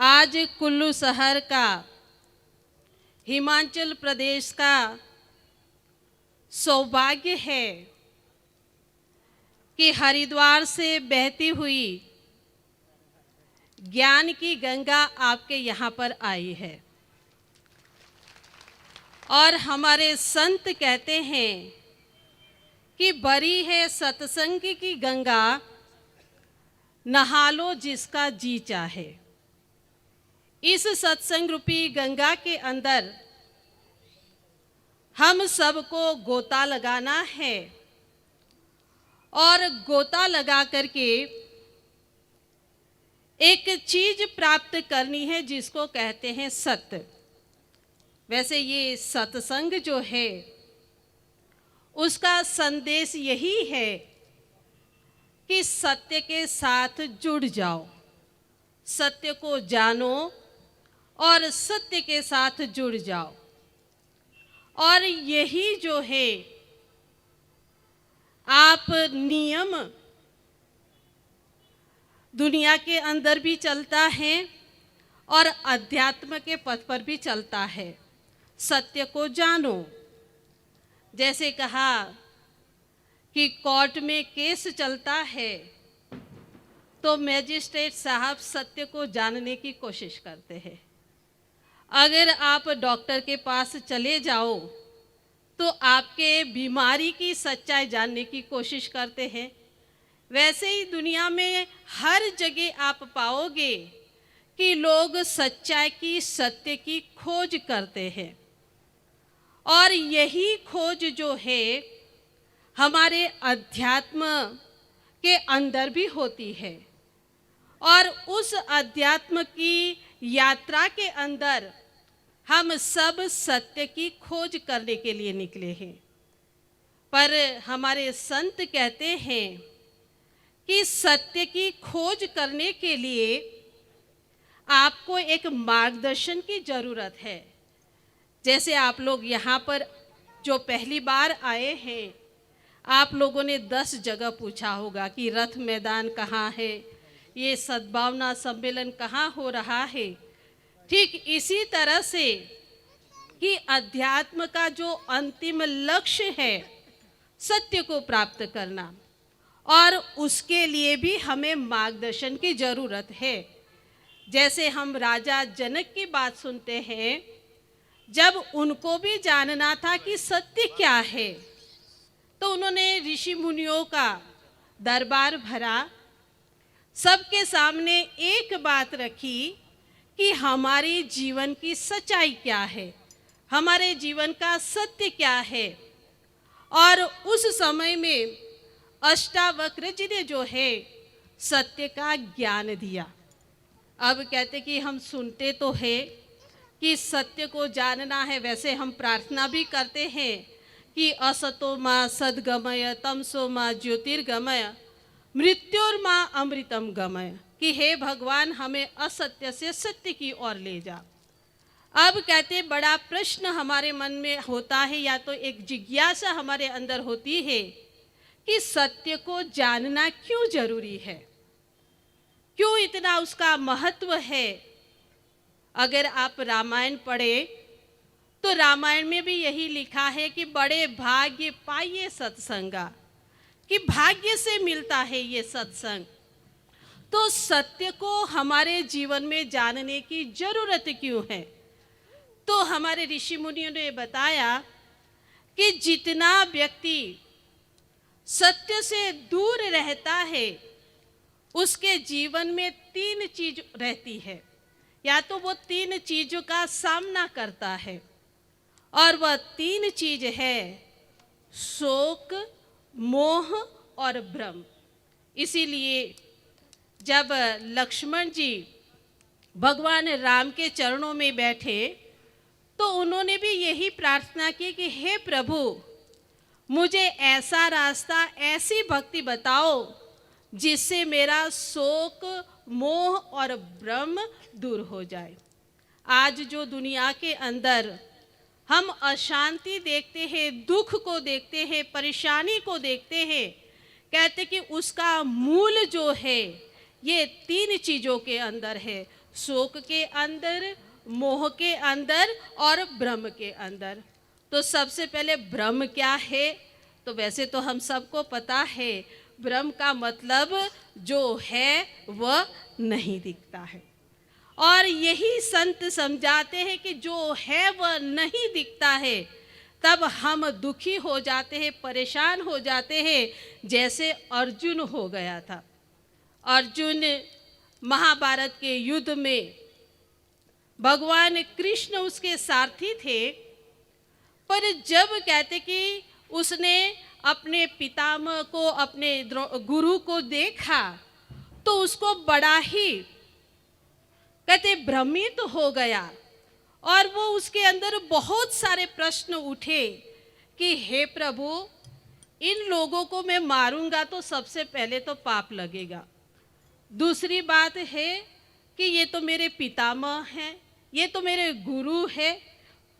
आज कुल्लू शहर का, हिमाचल प्रदेश का सौभाग्य है कि हरिद्वार से बहती हुई ज्ञान की गंगा आपके यहाँ पर आई है। और हमारे संत कहते हैं कि बरी है सत्संग की गंगा, नहा लो जिसका जी चाहे। इस सत्संग रूपी गंगा के अंदर हम सबको गोता लगाना है और गोता लगा करके एक चीज प्राप्त करनी है जिसको कहते हैं सत्य। वैसे ये सत्संग जो है उसका संदेश यही है कि सत्य के साथ जुड़ जाओ, सत्य को जानो और सत्य के साथ जुड़ जाओ। और यही जो है आप नियम दुनिया के अंदर भी चलता है और अध्यात्म के पथ पर भी चलता है। सत्य को जानो, जैसे कहा कि कोर्ट में केस चलता है तो मैजिस्ट्रेट साहब सत्य को जानने की कोशिश करते हैं। अगर आप डॉक्टर के पास चले जाओ तो आपके बीमारी की सच्चाई जानने की कोशिश करते हैं। वैसे ही दुनिया में हर जगह आप पाओगे कि लोग सच्चाई की, सत्य की खोज करते हैं। और यही खोज जो है हमारे अध्यात्म के अंदर भी होती है। और उस अध्यात्म की यात्रा के अंदर हम सब सत्य की खोज करने के लिए निकले हैं। पर हमारे संत कहते हैं कि सत्य की खोज करने के लिए आपको एक मार्गदर्शन की ज़रूरत है। जैसे आप लोग यहाँ पर जो पहली बार आए हैं, आप लोगों ने 10 जगह पूछा होगा कि रथ मैदान कहाँ है, ये सद्भावना सम्मेलन कहाँ हो रहा है। ठीक इसी तरह से कि अध्यात्म का जो अंतिम लक्ष्य है सत्य को प्राप्त करना, और उसके लिए भी हमें मार्गदर्शन की ज़रूरत है। जैसे हम राजा जनक की बात सुनते हैं, जब उनको भी जानना था कि सत्य क्या है तो उन्होंने ऋषि मुनियों का दरबार भरा, सबके सामने एक बात रखी कि हमारी जीवन की सच्चाई क्या है, हमारे जीवन का सत्य क्या है। और उस समय में अष्टावक्र जी ने जो है सत्य का ज्ञान दिया। अब कहते कि हम सुनते तो है कि सत्य को जानना है, वैसे हम प्रार्थना भी करते हैं कि असतो मां सद्गमय तमसो मां ज्योतिर्गमय मृत्युर्मां अमृतम गमय, कि हे भगवान हमें असत्य से सत्य की ओर ले जा। अब कहते बड़ा प्रश्न हमारे मन में होता है, या तो एक जिज्ञासा हमारे अंदर होती है कि सत्य को जानना क्यों जरूरी है, क्यों इतना उसका महत्व है। अगर आप रामायण पढ़े तो रामायण में भी यही लिखा है कि बड़े भाग्य पाइए सत्संगा, कि भाग्य से मिलता है ये सत्संग। तो सत्य को हमारे जीवन में जानने की जरूरत क्यों है? तो हमारे ऋषि मुनियों ने बताया कि जितना व्यक्ति सत्य से दूर रहता है उसके जीवन में 3 चीज रहती है, या तो वो 3 चीजों का सामना करता है, और वह 3 चीज है शोक, मोह और भ्रम। इसीलिए जब लक्ष्मण जी भगवान राम के चरणों में बैठे तो उन्होंने भी यही प्रार्थना की कि हे प्रभु, मुझे ऐसा रास्ता, ऐसी भक्ति बताओ जिससे मेरा शोक, मोह और भ्रम दूर हो जाए। आज जो दुनिया के अंदर हम अशांति देखते हैं, दुख को देखते हैं, परेशानी को देखते हैं, कहते कि उसका मूल जो है ये 3 चीज़ों के अंदर है। शोक के अंदर, मोह के अंदर और भ्रम के अंदर। तो सबसे पहले भ्रम क्या है? तो वैसे तो हम सबको पता है, भ्रम का मतलब जो है वह नहीं दिखता है। और यही संत समझाते हैं कि जो है वह नहीं दिखता है, तब हम दुखी हो जाते हैं, परेशान हो जाते हैं, जैसे अर्जुन हो गया था। अर्जुन महाभारत के युद्ध में भगवान कृष्ण उसके सारथी थे, पर जब कहते कि उसने अपने पितामह को, अपने गुरु को देखा, तो उसको बड़ा ही कहते भ्रमित हो गया और वो उसके अंदर बहुत सारे प्रश्न उठे कि हे प्रभु, इन लोगों को मैं मारूंगा तो सबसे पहले तो पाप लगेगा। दूसरी बात है कि ये तो मेरे पितामह हैं, ये तो मेरे गुरु हैं,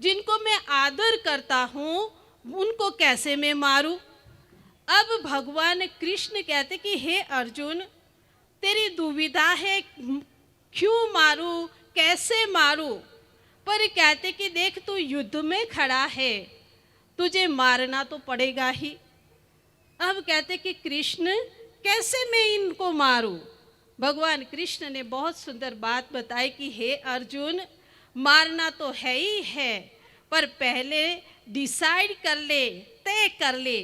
जिनको मैं आदर करता हूँ, उनको कैसे मैं मारूं? अब भगवान कृष्ण कहते कि हे अर्जुन, तेरी दुविधा है, क्यों मारूं, कैसे मारूं? पर कहते कि देख, तू युद्ध में खड़ा है, तुझे मारना तो पड़ेगा ही। अब कहते कि कृष्ण, कैसे मैं इनको मारूं? भगवान कृष्ण ने बहुत सुंदर बात बताई कि हे अर्जुन, मारना तो है ही है, पर पहले डिसाइड कर ले, तय कर ले,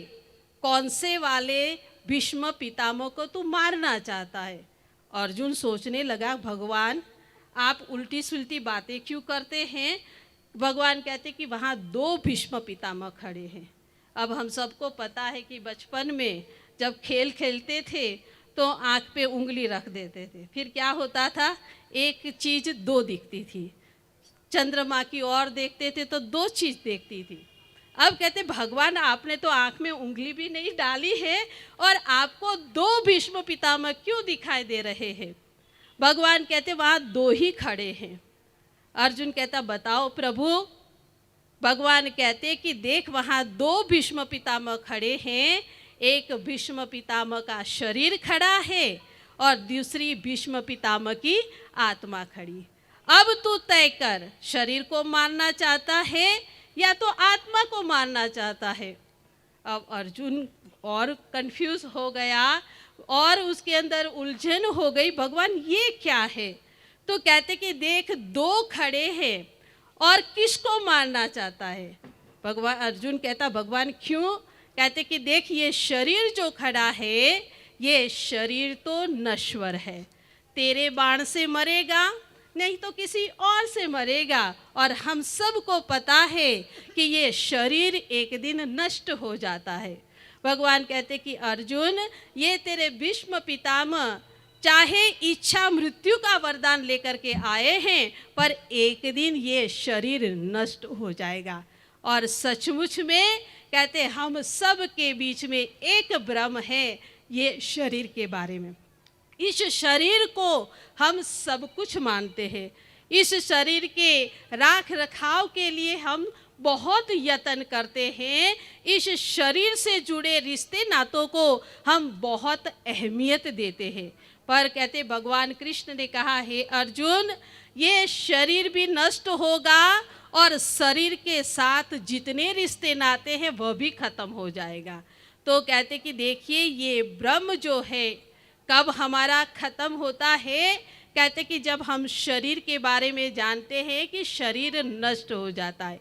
कौन से वाले भीष्म पितामह को तू मारना चाहता है। अर्जुन सोचने लगा, भगवान आप उल्टी सुलटी बातें क्यों करते हैं? भगवान कहते कि वहाँ 2 भीष्म पितामह खड़े हैं। अब हम सबको पता है कि बचपन में जब खेल खेलते थे तो आँख पे उंगली रख देते थे, फिर क्या होता था, एक चीज़ 2 दिखती थी। चंद्रमा की ओर देखते थे तो 2 चीज़ देखती थी। अब कहते भगवान, आपने तो आँख में उंगली भी नहीं डाली है और आपको 2 भीष्म पितामह क्यों दिखाई दे रहे हैं? भगवान कहते वहाँ 2 ही खड़े हैं। अर्जुन कहता बताओ प्रभु। भगवान कहते कि देख, वहाँ 2 भीष्म पितामह खड़े हैं, एक भीष्म पितामह का शरीर खड़ा है और दूसरी भीष्म पितामह की आत्मा खड़ी। अब तू तय कर, शरीर को मारना चाहता है या तो आत्मा को मारना चाहता है? अब अर्जुन और कंफ्यूज हो गया और उसके अंदर उलझन हो गई, भगवान ये क्या है? तो कहते कि देख, 2 खड़े हैं और किसको मारना चाहता है? भगवान, अर्जुन कहता भगवान क्यों? कहते कि देख, ये शरीर जो खड़ा है, ये शरीर तो नश्वर है, तेरे बाण से मरेगा नहीं तो किसी और से मरेगा, और हम सबको पता है कि ये शरीर एक दिन नष्ट हो जाता है। भगवान कहते कि अर्जुन, ये तेरे भीष्म पितामह चाहे इच्छा मृत्यु का वरदान लेकर के आए हैं, पर एक दिन ये शरीर नष्ट हो जाएगा। और सचमुच में कहते हम सब के बीच में एक भ्रम है ये शरीर के बारे में। इस शरीर को हम सब कुछ मानते हैं, इस शरीर के राख रखाव के लिए हम बहुत यत्न करते हैं, इस शरीर से जुड़े रिश्ते नातों को हम बहुत अहमियत देते हैं। पर कहते भगवान कृष्ण ने कहा, हे अर्जुन, ये शरीर भी नष्ट होगा और शरीर के साथ जितने रिश्ते नाते हैं वह भी खत्म हो जाएगा। तो कहते कि देखिए, ये ब्रह्म जो है कब हमारा खत्म होता है? कहते कि जब हम शरीर के बारे में जानते हैं कि शरीर नष्ट हो जाता है।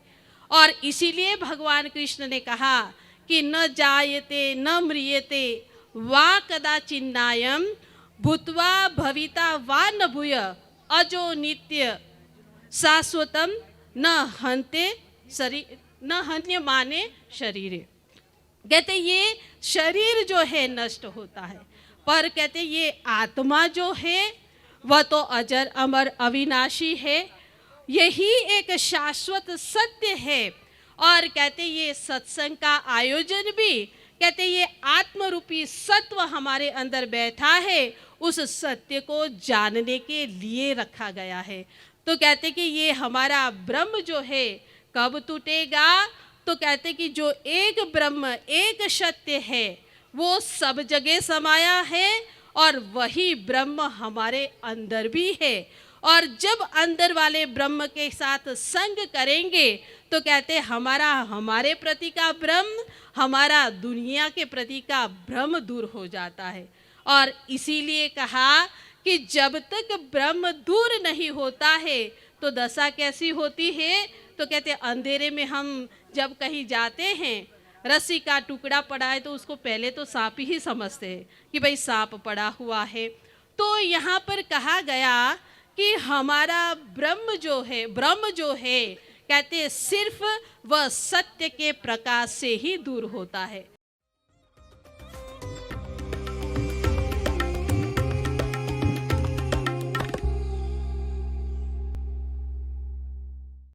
और इसीलिए भगवान कृष्ण ने कहा कि न जायते न म्रियते वा कदाचिन्नायम भूत्वा भविता वा न भूय अजो नित्य शाश्वतम न हन्ते शरीर न हन्य माने शरीरे। कहते ये शरीर जो है नष्ट होता है, पर कहते ये आत्मा जो है वह तो अजर अमर अविनाशी है, यही एक शाश्वत सत्य है। और कहते ये सत्संग का आयोजन भी कहते ये आत्मरूपी सत्व हमारे अंदर बैठा है, उस सत्य को जानने के लिए रखा गया है। तो कहते कि ये हमारा ब्रह्म जो है कब टूटेगा? तो कहते कि जो एक ब्रह्म एक सत्य है वो सब जगह समाया है और वही ब्रह्म हमारे अंदर भी है। और जब अंदर वाले ब्रह्म के साथ संग करेंगे तो कहते हमारा हमारे प्रति का भ्रम, हमारा दुनिया के प्रति का भ्रम दूर हो जाता है। और इसीलिए कहा कि जब तक ब्रह्म दूर नहीं होता है तो दशा कैसी होती है, तो कहते अंधेरे में हम जब कहीं जाते हैं, रस्सी का टुकड़ा पड़ा है तो उसको पहले तो सांप ही समझते हैं कि भाई सांप पड़ा हुआ है। तो यहाँ पर कहा गया कि हमारा ब्रह्म जो है कहते सिर्फ वह सत्य के प्रकाश से ही दूर होता है।